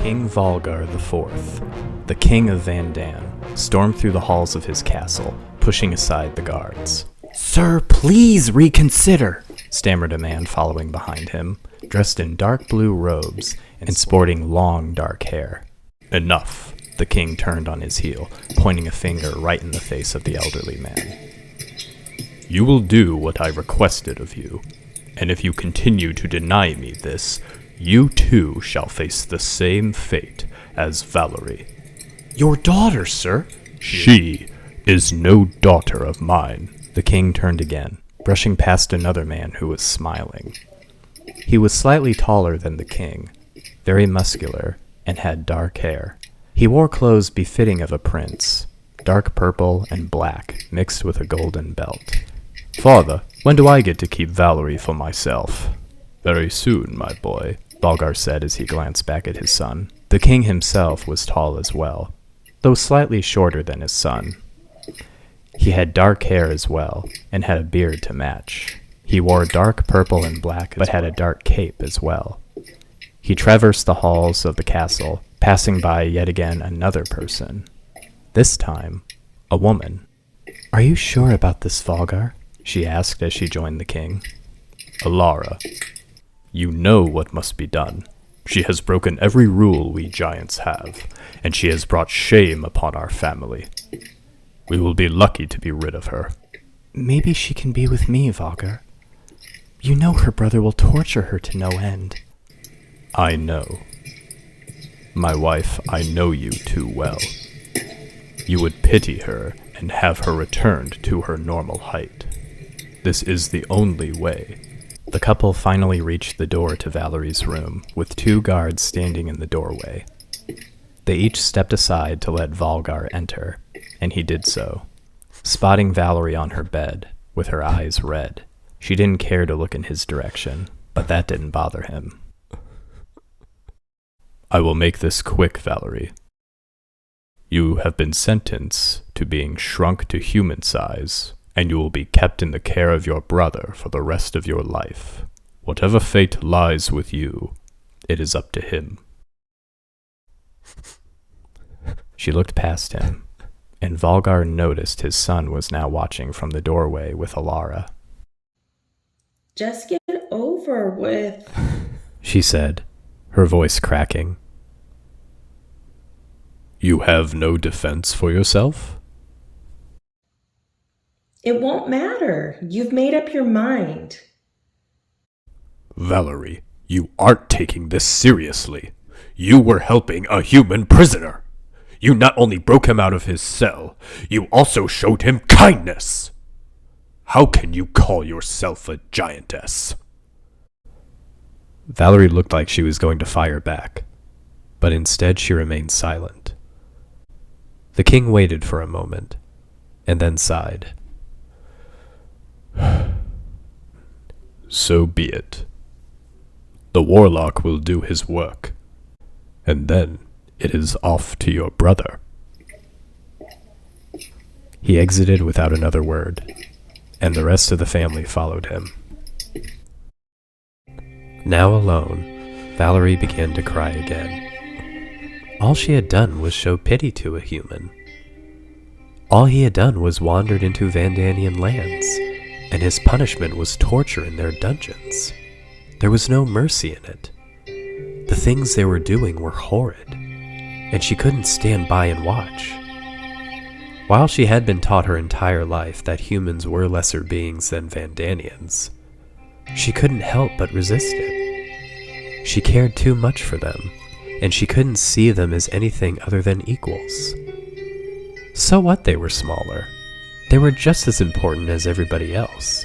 King Vargar IV, the king of Vandan, stormed through the halls of his castle, pushing aside the guards. "Sir, please reconsider," stammered a man following behind him, dressed in dark blue robes and sporting long dark hair. "Enough," the king turned on his heel, pointing a finger right in the face of the elderly man. "You will do what I requested of you, and if you continue to deny me this, you too shall face the same fate as Valerie." "Your daughter, sir?" "She is no daughter of mine." The king turned again, brushing past another man who was smiling. He was slightly taller than the king, very muscular, and had dark hair. He wore clothes befitting of a prince, dark purple and black, mixed with a golden belt. "Father, when do I get to keep Valerie for myself?" "Very soon, my boy," Vargar said as he glanced back at his son. The king himself was tall as well, though slightly shorter than his son. He had dark hair as well, and had a beard to match. He wore dark purple and black, but had a dark cape as well. He traversed the halls of the castle, passing by yet again another person. This time, a woman. "Are you sure about this, Vargar?" she asked as she joined the king. "Alara, you know what must be done. She has broken every rule we giants have, and she has brought shame upon our family. We will be lucky to be rid of her." "Maybe she can be with me, Vargar. You know her brother will torture her to no end." "I know. My wife, I know you too well. You would pity her and have her returned to her normal height. This is the only way." The couple finally reached the door to Valerie's room, with two guards standing in the doorway. They each stepped aside to let Vargar enter, and he did so. Spotting Valerie on her bed, with her eyes red, she didn't care to look in his direction, but that didn't bother him. "I will make this quick, Valerie. You have been sentenced to being shrunk to human size, and you will be kept in the care of your brother for the rest of your life. Whatever fate lies with you, it is up to him." She looked past him, and Vargar noticed his son was now watching from the doorway with Alara. "Just get over with," she said, her voice cracking. "You have no defense for yourself?" "It won't matter. You've made up your mind." "Valerie, you aren't taking this seriously. You were helping a human prisoner. You not only broke him out of his cell, you also showed him kindness. How can you call yourself a giantess?" Valerie looked like she was going to fire back, but instead she remained silent. The king waited for a moment, and then sighed. "So be it. The warlock will do his work, and then it is off to your brother." He exited without another word, and the rest of the family followed him. Now alone, Valerie began to cry again. All she had done was show pity to a human. All he had done was wandered into Vandanian lands, and his punishment was torture in their dungeons. There was no mercy in it. The things they were doing were horrid, and she couldn't stand by and watch. While she had been taught her entire life that humans were lesser beings than Vandanians, she couldn't help but resist it. She cared too much for them, and she couldn't see them as anything other than equals. So what they were smaller? They were just as important as everybody else.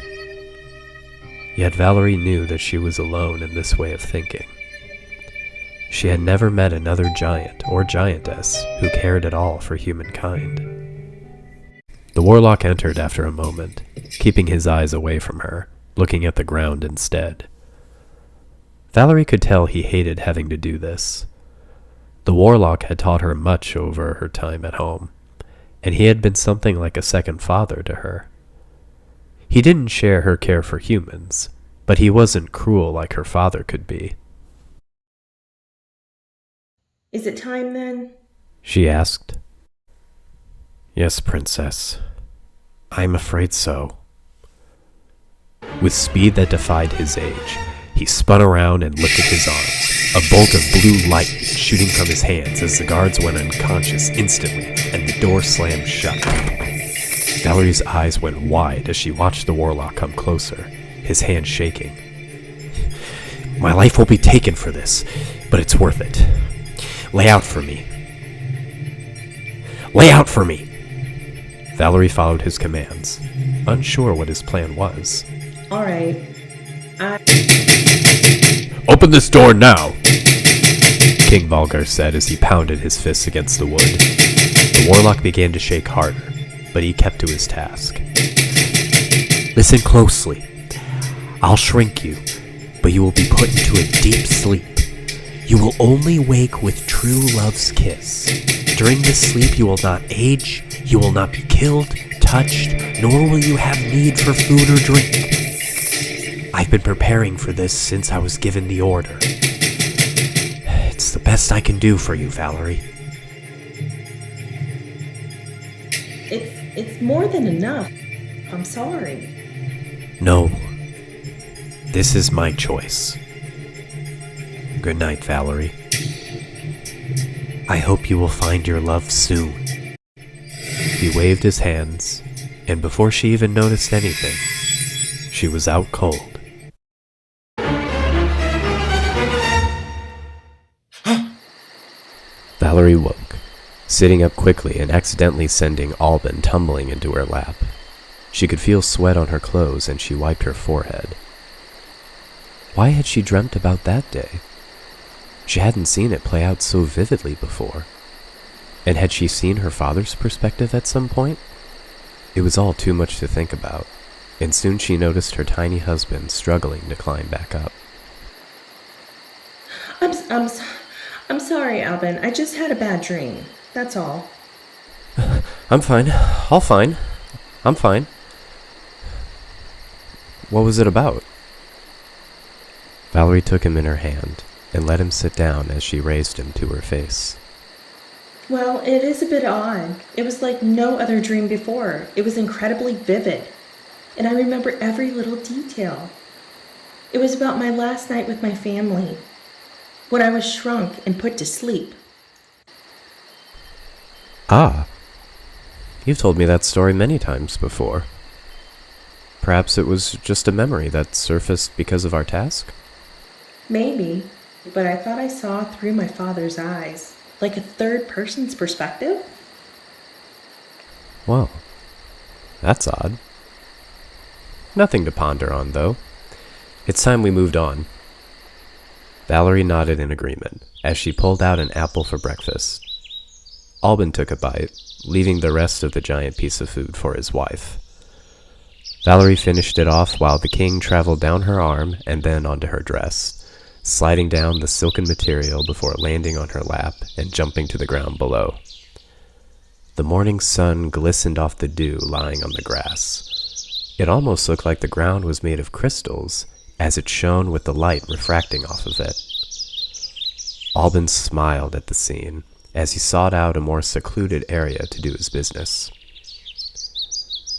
Yet Valerie knew that she was alone in this way of thinking. She had never met another giant or giantess who cared at all for humankind. The warlock entered after a moment, keeping his eyes away from her, looking at the ground instead. Valerie could tell he hated having to do this. The warlock had taught her much over her time at home, and he had been something like a second father to her. He didn't share her care for humans, but he wasn't cruel like her father could be. Is it time then? She asked. Yes, Princess. I'm afraid so. With speed that defied his age, he spun around and lifted his arms, a bolt of blue light shooting from his hands as the guards went unconscious instantly and the door slammed shut. Valerie's eyes went wide as she watched the warlock come closer, his hand shaking. My life will be taken for this, but it's worth it. Lay out for me. Lay out for me! Valerie followed his commands, unsure what his plan was. All right. Open this door now! King Vargar said as he pounded his fists against the wood. The warlock began to shake harder, but he kept to his task. Listen closely. I'll shrink you, but you will be put into a deep sleep. You will only wake with true love's kiss. During this sleep you will not age, you will not be killed, touched, nor will you have need for food or drink. I've been preparing for this since I was given the order. It's the best I can do for you, Valerie. It's more than enough. I'm sorry. No. This is my choice. Good night, Valerie. I hope you will find your love soon. He waved his hands, and before she even noticed anything, she was out cold. Valerie woke, sitting up quickly and accidentally sending Alban tumbling into her lap. She could feel sweat on her clothes and she wiped her forehead. Why had she dreamt about that day? She hadn't seen it play out so vividly before. And had she seen her father's perspective at some point? It was all too much to think about, and soon she noticed her tiny husband struggling to climb back up. I'm sorry, Alban. I just had a bad dream. That's all. I'm fine. I'm fine. What was it about? Valerie took him in her hand and let him sit down as she raised him to her face. Well, it is a bit odd. It was like no other dream before. It was incredibly vivid, and I remember every little detail. It was about my last night with my family, when I was shrunk and put to sleep. Ah, you've told me that story many times before. Perhaps it was just a memory that surfaced because of our task? Maybe, but I thought I saw through my father's eyes, like a third person's perspective. Well, that's odd. Nothing to ponder on, though. It's time we moved on. Valerie nodded in agreement as she pulled out an apple for breakfast. Alban took a bite, leaving the rest of the giant piece of food for his wife. Valerie finished it off while the king traveled down her arm and then onto her dress, sliding down the silken material before landing on her lap and jumping to the ground below. The morning sun glistened off the dew lying on the grass. It almost looked like the ground was made of crystals, as it shone with the light refracting off of it. Alban smiled at the scene as he sought out a more secluded area to do his business.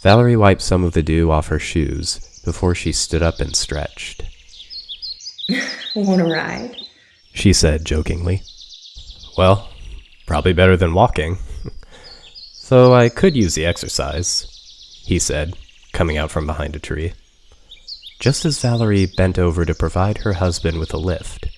Valerie wiped some of the dew off her shoes before she stood up and stretched. Want a ride? She said jokingly. Well, probably better than walking. So I could use the exercise, he said, coming out from behind a tree. Just as Valerie bent over to provide her husband with a lift,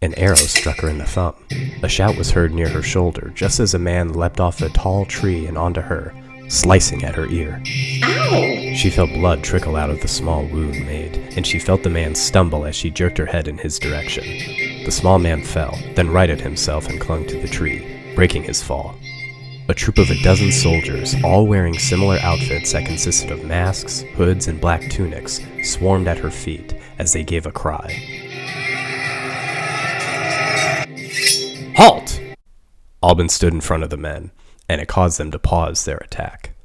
an arrow struck her in the thumb. A shout was heard near her shoulder, just as a man leapt off a tall tree and onto her, slicing at her ear. Ow! She felt blood trickle out of the small wound made, and she felt the man stumble as she jerked her head in his direction. The small man fell, then righted himself and clung to the tree, breaking his fall. A troop of a dozen soldiers, all wearing similar outfits that consisted of masks, hoods, and black tunics, swarmed at her feet as they gave a cry. Halt! Alban stood in front of the men, and it caused them to pause their attack.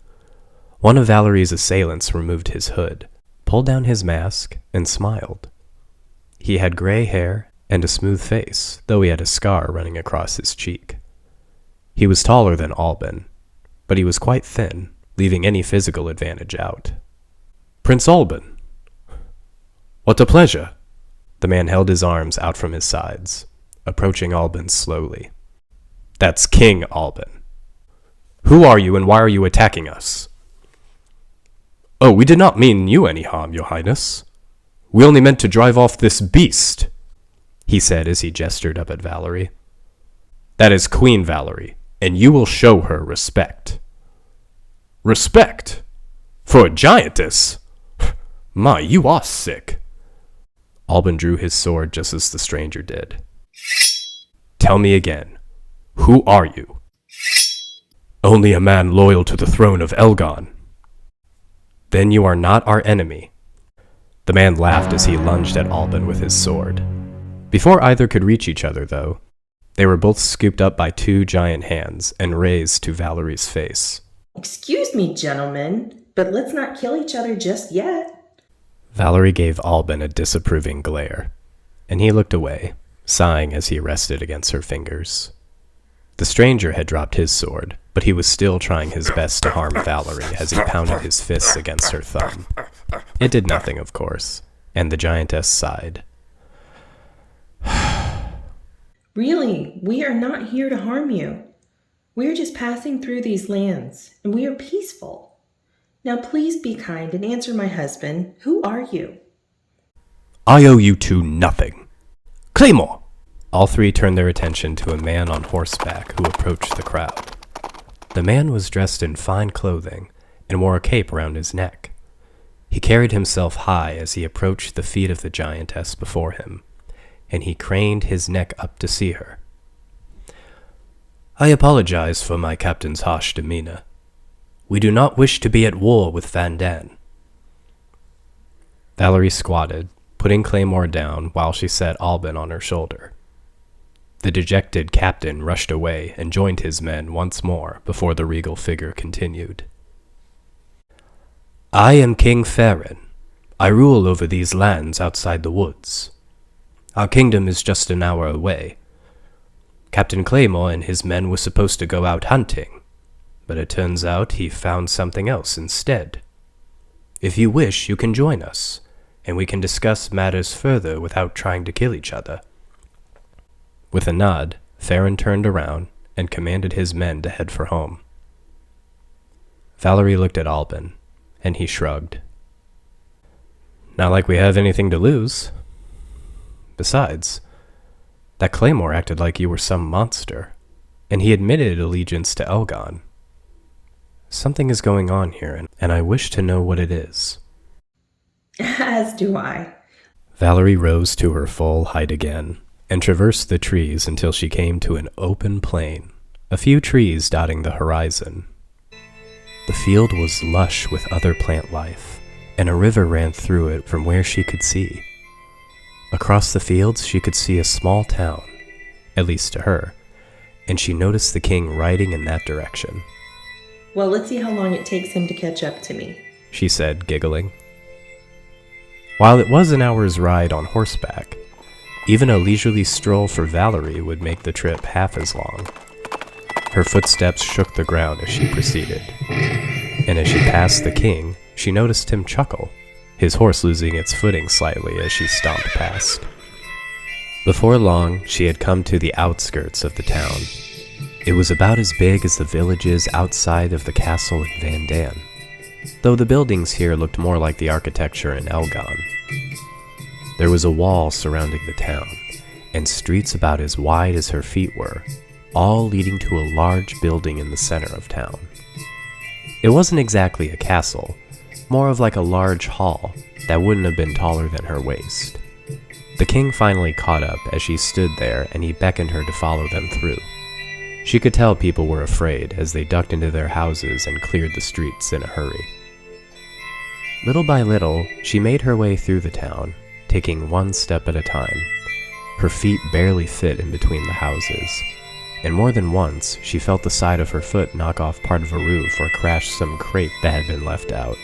One of Valerie's assailants removed his hood, pulled down his mask, and smiled. He had gray hair and a smooth face, though he had a scar running across his cheek. He was taller than Alban, but he was quite thin, leaving any physical advantage out. Prince Alban. What a pleasure. The man held his arms out from his sides, approaching Alban slowly. That's King Alban. Who are you and why are you attacking us? Oh, we did not mean you any harm, your highness. We only meant to drive off this beast, he said as he gestured up at Valerie. That is Queen Valerie, and you will show her respect. Respect? For a giantess? My, you are sick. Alban drew his sword just as the stranger did. Tell me again, who are you? Only a man loyal to the throne of Elgon. Then you are not our enemy. The man laughed as he lunged at Alban with his sword. Before either could reach each other, though, they were both scooped up by two giant hands and raised to Valerie's face. Excuse me, gentlemen, but let's not kill each other just yet. Valerie gave Alban a disapproving glare, and he looked away, sighing as he rested against her fingers. The stranger had dropped his sword, but he was still trying his best to harm Valerie as he pounded his fists against her thumb. It did nothing, of course, and the giantess sighed. Really, we are not here to harm you. We are just passing through these lands, and we are peaceful. Now please be kind and answer my husband. Who are you? I owe you two nothing. Claymore! All three turned their attention to a man on horseback who approached the crowd. The man was dressed in fine clothing and wore a cape around his neck. He carried himself high as he approached the feet of the giantess before him, and he craned his neck up to see her. I apologize for my captain's harsh demeanor. We do not wish to be at war with Vandan. Valerie squatted, putting Claymore down while she set Alban on her shoulder. The dejected captain rushed away and joined his men once more before the regal figure continued. I am King Ferran. I rule over these lands outside the woods. Our kingdom is just an hour away. Captain Claymore and his men were supposed to go out hunting, but it turns out he found something else instead. If you wish, you can join us, and we can discuss matters further without trying to kill each other. With a nod, Ferran turned around and commanded his men to head for home. Valerie looked at Alban, and he shrugged. Not like we have anything to lose. Besides, that Claymore acted like you were some monster, and he admitted allegiance to Elgon. Something is going on here, and I wish to know what it is. As do I. Valerie rose to her full height again, and traversed the trees until she came to an open plain, a few trees dotting the horizon. The field was lush with other plant life, and a river ran through it from where she could see. Across the fields she could see a small town, at least to her, and she noticed the king riding in that direction. Well, let's see how long it takes him to catch up to me, she said, giggling. While it was an hour's ride on horseback, even a leisurely stroll for Valerie would make the trip half as long. Her footsteps shook the ground as she proceeded, and as she passed the king, she noticed him chuckle, his horse losing its footing slightly as she stomped past. Before long, she had come to the outskirts of the town. It was about as big as the villages outside of the castle in Vandan, though the buildings here looked more like the architecture in Elgon. There was a wall surrounding the town, and streets about as wide as her feet were, all leading to a large building in the center of town. It wasn't exactly a castle, more of like a large hall that wouldn't have been taller than her waist. The king finally caught up as she stood there, and he beckoned her to follow them through. She could tell people were afraid as they ducked into their houses and cleared the streets in a hurry. Little by little, she made her way through the town, taking one step at a time. Her feet barely fit in between the houses, and more than once she felt the side of her foot knock off part of a roof or crash some crate that had been left out.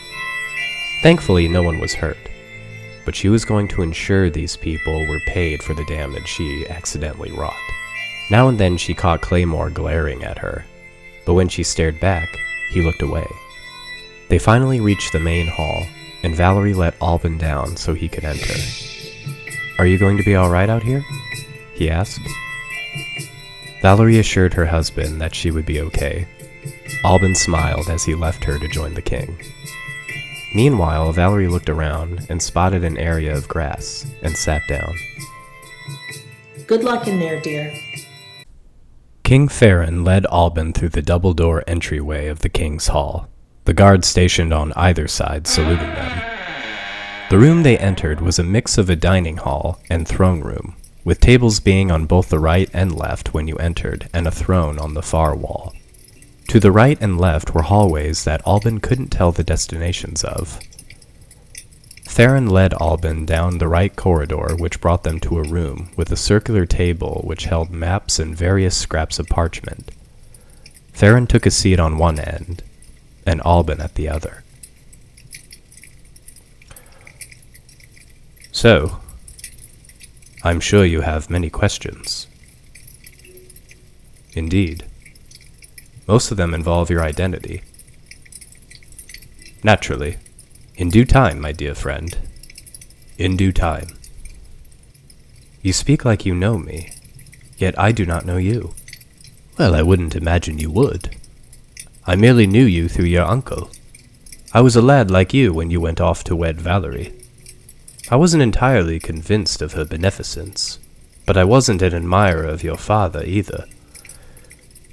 Thankfully, no one was hurt, but she was going to ensure these people were paid for the damage she accidentally wrought. Now and then she caught Claymore glaring at her, but when she stared back, he looked away. They finally reached the main hall, and Valerie let Alban down so he could enter. "Are you going to be alright out here?" he asked. Valerie assured her husband that she would be okay. Alban smiled as he left her to join the king. Meanwhile, Valerie looked around and spotted an area of grass and sat down. Good luck in there, dear. King Ferran led Alban through the double-door entryway of the king's hall, the guards stationed on either side saluting them. The room they entered was a mix of a dining hall and throne room, with tables being on both the right and left when you entered, and a throne on the far wall. To the right and left were hallways that Alban couldn't tell the destinations of. Ferran led Alban down the right corridor, which brought them to a room with a circular table which held maps and various scraps of parchment. Ferran took a seat on one end, and Alban at the other. "So, I'm sure you have many questions." "Indeed. Most of them involve your identity." "Naturally. In due time, my dear friend. In due time." "You speak like you know me, yet I do not know you." "Well, I wouldn't imagine you would. I merely knew you through your uncle. I was a lad like you when you went off to wed Valerie. I wasn't entirely convinced of her beneficence, but I wasn't an admirer of your father either.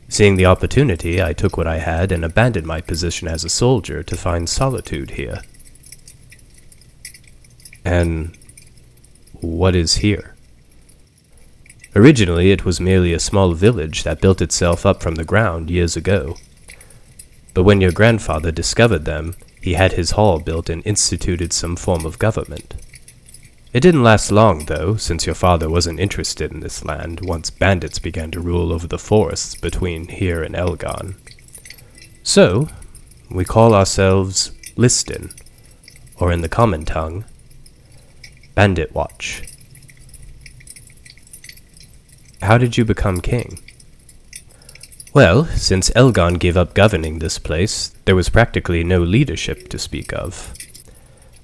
Seeing the opportunity, I took what I had and abandoned my position as a soldier to find solitude here." "And what is here?" "Originally, it was merely a small village that built itself up from the ground years ago. But when your grandfather discovered them, he had his hall built and instituted some form of government. It didn't last long, though, since your father wasn't interested in this land once bandits began to rule over the forests between here and Alban. So, we call ourselves Liston, or in the common tongue, Bandit Watch." "How did you become king?" "Well, since Alban gave up governing this place, there was practically no leadership to speak of.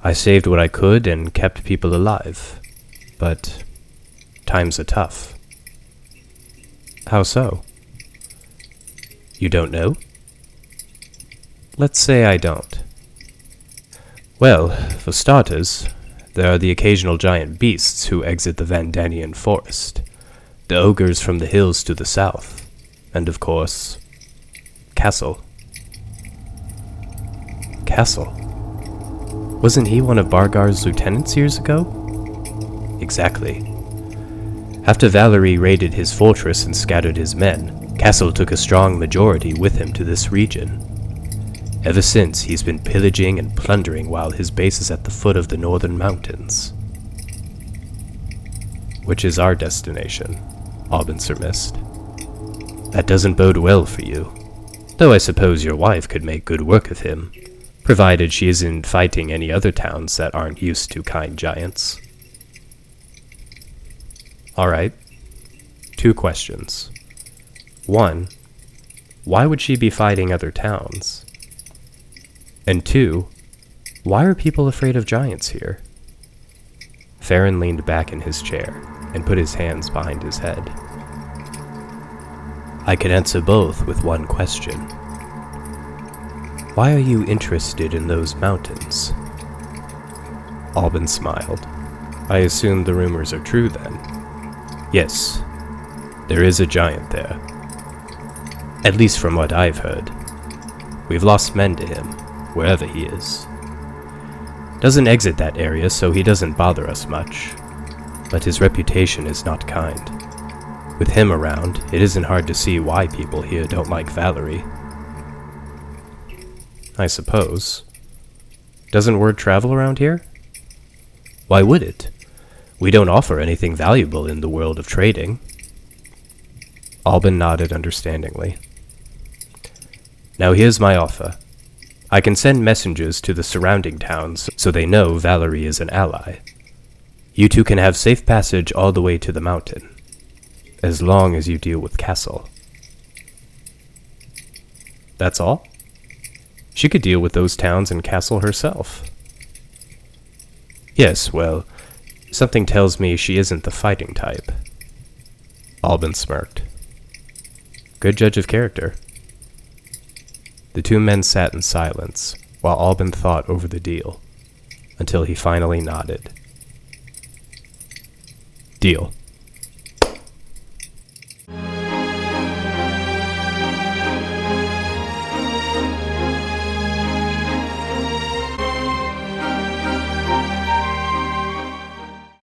I saved what I could and kept people alive. But times are tough." "How so?" "You don't know?" "Let's say I don't." "Well, for starters, there are the occasional giant beasts who exit the Vandanian forest, the ogres from the hills to the south, and of course, Castle." "Castle? Wasn't he one of Vargar's lieutenants years ago?" "Exactly. After Valerie raided his fortress and scattered his men, Castle took a strong majority with him to this region. Ever since, he's been pillaging and plundering while his base is at the foot of the northern mountains." "Which is our destination," Alban surmised. "That doesn't bode well for you, though I suppose your wife could make good work of him, provided she isn't fighting any other towns that aren't used to kind giants." "All right. 2 questions. 1, why would she be fighting other towns? And 2, why are people afraid of giants here?" Ferran leaned back in his chair and put his hands behind his head. "I can answer both with one question. Why are you interested in those mountains?" Alban smiled. "I assume the rumors are true then." "Yes, there is a giant there. At least from what I've heard. We've lost men to him, wherever he is. Doesn't exit that area, so he doesn't bother us much. But his reputation is not kind. With him around, it isn't hard to see why people here don't like Valerie." "I suppose. Doesn't word travel around here?" "Why would it? We don't offer anything valuable in the world of trading." Alban nodded understandingly. "Now here's my offer. I can send messengers to the surrounding towns so they know Valerie is an ally. You two can have safe passage all the way to the mountain, as long as you deal with Castle. That's all? She could deal with those towns and Castle herself. Yes, well, something tells me she isn't the fighting type. Alban smirked. Good judge of character. The two men sat in silence, while Alban thought over the deal, until he finally nodded. Deal.